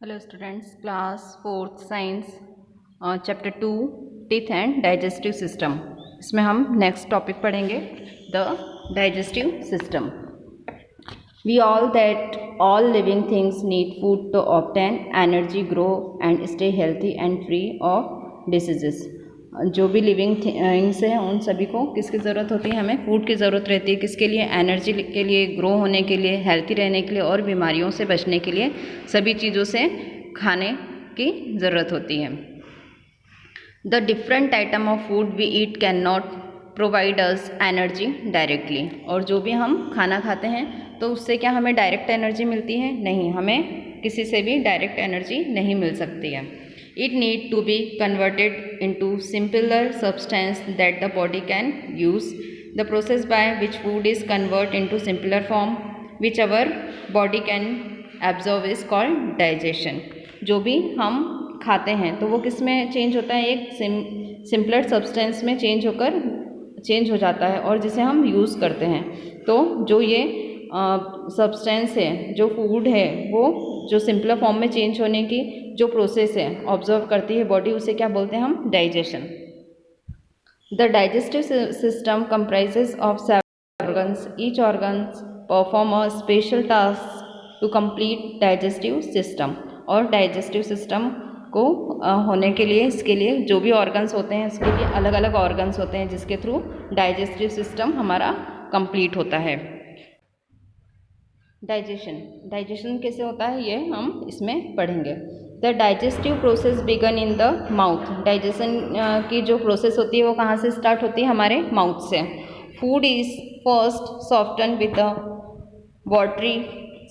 Hello students, class fourth science chapter 2 teeth and digestive system. इसमें हम next topic पढ़ेंगे the digestive system. We all living things need food to obtain energy, grow and stay healthy and free of diseases। जो भी living things हैं उन सभी को किसकी ज़रूरत होती है? हमें फूड की ज़रूरत रहती है। किसके लिए? एनर्जी के लिए, ग्रो होने के लिए, हेल्थी रहने के लिए और बीमारियों से बचने के लिए सभी चीज़ों से खाने की ज़रूरत होती है। The different item of food we eat can not provide us energy directly. और जो भी हम खाना खाते हैं तो उससे क्या हमें डायरेक्ट एनर्जी मिलती है? नहीं, हमें किसी से भी डायरेक्ट एनर्जी नहीं मिल सकती है। It need to be converted into simpler substance that the body can use. The process by which food is converted into simpler form, which our body can absorb, is called digestion. जो भी हम खाते हैं तो वो किस में change होता है? एक सिंपलर सब्सटेंस में चेंज हो जाता है और जिसे हम यूज़ करते हैं। तो जो ये सब्सटेंस है, जो फूड है, वो जो सिंपलर फॉर्म में चेंज होने की जो प्रोसेस है ऑब्जर्व करती है बॉडी, उसे क्या बोलते हैं हम? Digestion. The digestive system comprises of several organs. Each organs perform a special task to complete digestive system. और डाइजेस्टिव सिस्टम को होने के लिए, इसके लिए जो भी ऑर्गन्स होते हैं इसके लिए अलग अलग ऑर्गन्स होते हैं जिसके थ्रू डाइजेस्टिव सिस्टम हमारा कंप्लीट होता है। डाइजेशन कैसे होता है ये हम इसमें पढ़ेंगे। The digestive process begin in the mouth. Digestion की जो प्रोसेस होती है वो कहाँ से स्टार्ट होती है? हमारे माउथ से। Food is first soften with the watery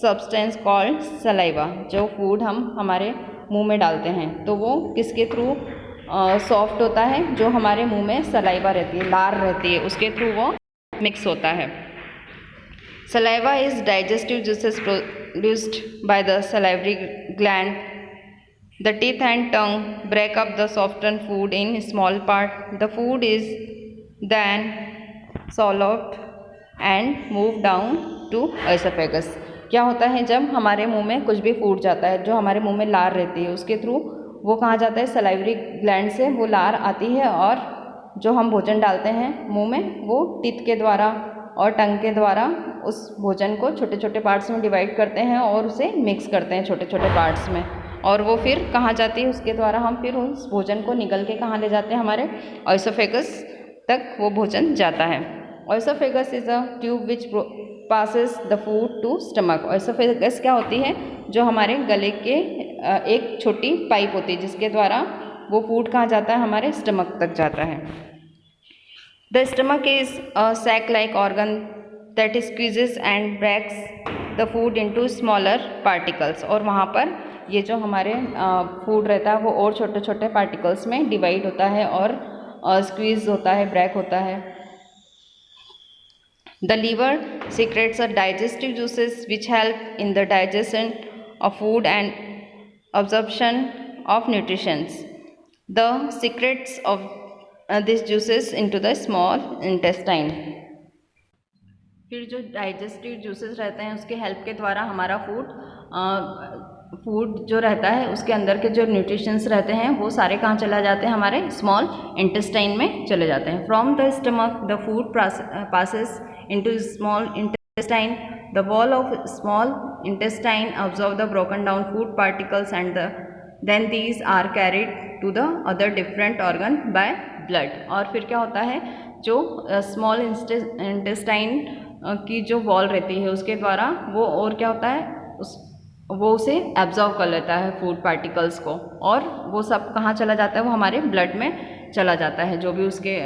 substance called saliva. जो फूड हम हमारे मुंह में डालते हैं तो वो किसके थ्रू सॉफ्ट होता है? जो हमारे मुंह में सलाइवा रहती है, लार रहती है, उसके थ्रू वो मिक्स होता है। Saliva is digestive juices produced by the salivary gland. The teeth and tongue break up the softened food in small part. The food is then swallowed and moved down to esophagus. क्या होता है जब हमारे मुंह में कुछ भी food जाता है, जो हमारे मुंह में लार रहती है उसके थ्रू वो कहाँ जाता है? सलाइवरी ग्लैंड से वो लार आती है और जो हम भोजन डालते हैं मुंह में वो टीथ के द्वारा और टंग के द्वारा उस भोजन को छोटे छोटे पार्ट्स में डिवाइड करते हैं और उसे मिक्स करते हैं छोटे छोटे पार्ट्स में। और वो फिर कहाँ जाती है? उसके द्वारा हम फिर उस भोजन को निगल के कहाँ ले जाते हैं? हमारे ऑइसोफेगस तक वो भोजन जाता है। Oesophagus is a tube which passes the food to stomach. Oesophagus क्या होती है? जो हमारे गले के एक छोटी पाइप होती है जिसके द्वारा वो फूड कहाँ जाता है? हमारे स्टमक तक जाता है। The stomach is a sac-like organ that squeezes and breaks the food into smaller particles। और वहाँ पर ये जो हमारे फूड रहता है वो और छोटे छोटे पार्टिकल्स में डिवाइड होता है और स्क्वीज होता है, ब्रेक होता है। The liver secretes a digestive juices which help in the digestion of food and absorption of nutrition. The secrets of these juices into the small intestine। फिर जो डाइजेस्टिव जूसेस रहते हैं उसके हेल्प के द्वारा हमारा फूड जो रहता है उसके अंदर के जो न्यूट्रिशंस रहते हैं वो सारे कहाँ चला जाते हैं? हमारे स्मॉल इंटेस्टाइन में चले जाते हैं। From the stomach the food passes into small intestine. The wall of small intestine observe the broken down food particles and then these are carried to the other different organ by blood. और फिर क्या होता है? जो small intestine की जो wall रहती है उसके द्वारा वो और क्या होता है? वो उसे एब्जॉर्व कर लेता है फूड पार्टिकल्स को और वो सब कहाँ चला जाता है? वो हमारे ब्लड में चला जाता है। जो भी उसके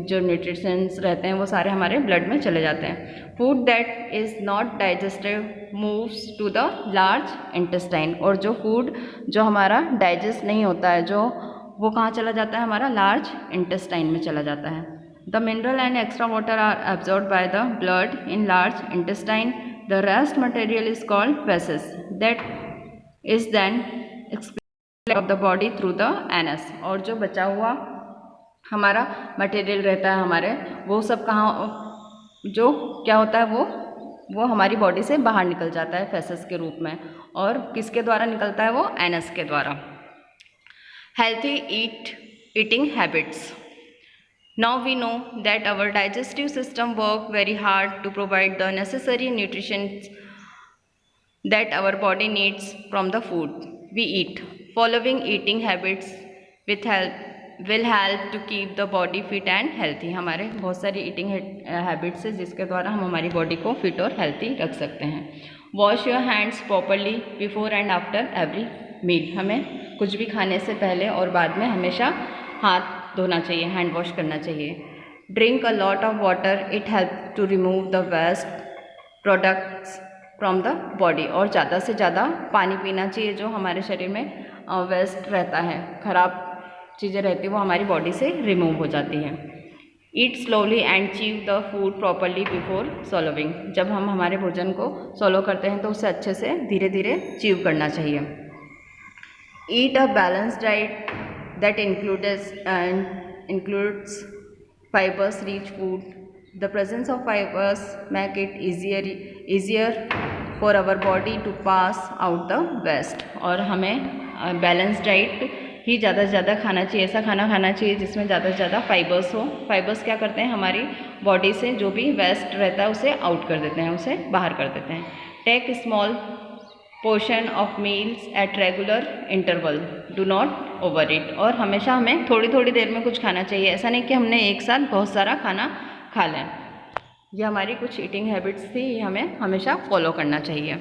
जो न्यूट्रिशंस रहते हैं वो सारे हमारे ब्लड में चले जाते हैं। Food that is not digestive moves to the large intestine. और जो फूड जो हमारा डाइजेस्ट नहीं होता है जो वो कहाँ चला जाता है? हमारा लार्ज इंटेस्टाइन में चला जाता है। The mineral and extra water are absorbed by the blood in large intestine. The rest material is called faeces that is then expelled of the body through the anus. और जो बचा हुआ हमारा material रहता है हमारे, वो सब कहाँ जो क्या होता है? वो वो हमारी बॉडी से बाहर निकल जाता है फेसेस के रूप में, और किसके द्वारा निकलता है वो, एनस के द्वारा। Healthy eating habits. Now we know that our digestive system work very hard to provide the necessary nutrition that our body needs from the food we eat. Following eating habits will help to keep the body fit and healthy. हमारे बहुत सारी eating habits है जिसके द्वारा हम हमारी body को fit और हेल्थी रख सकते हैं। Wash your hands properly before and after every meal. हमें कुछ भी खाने से पहले और बाद में हमेशा हाथ धोना चाहिए, हैंड वॉश करना चाहिए। Drink a lot of water, it help to remove the waste products from the body. और ज़्यादा से ज़्यादा पानी पीना चाहिए, जो हमारे शरीर में वेस्ट रहता है, ख़राब चीज़ें रहती है, वो हमारी बॉडी से रिमूव हो जाती है। Eat slowly and chew the food properly before swallowing. जब हम हमारे भोजन को सॉलो करते हैं तो उसे अच्छे से धीरे धीरे चीव करना चाहिए। Eat a balanced diet that includes fibers rich food. The presence of fibers make it easier for our body to pass out the waste. और हमें बैलेंस डाइट ही ज़्यादा से ज़्यादा खाना चाहिए, ऐसा खाना खाना चाहिए जिसमें ज़्यादा से ज़्यादा फाइबर्स हो। फाइबर्स क्या करते हैं, हमारी बॉडी से जो भी वेस्ट रहता है उसे आउट कर देते हैं, उसे बाहर कर देते हैं। Take small portion of meals at regular interval, do not overeat. और हमेशा हमें थोड़ी थोड़ी देर में कुछ खाना चाहिए, ऐसा नहीं कि हमने एक साथ बहुत सारा खाना खा लें। ये हमारी कुछ ईटिंग हैबिट्स थी, ये हमें हमेशा फॉलो करना चाहिए।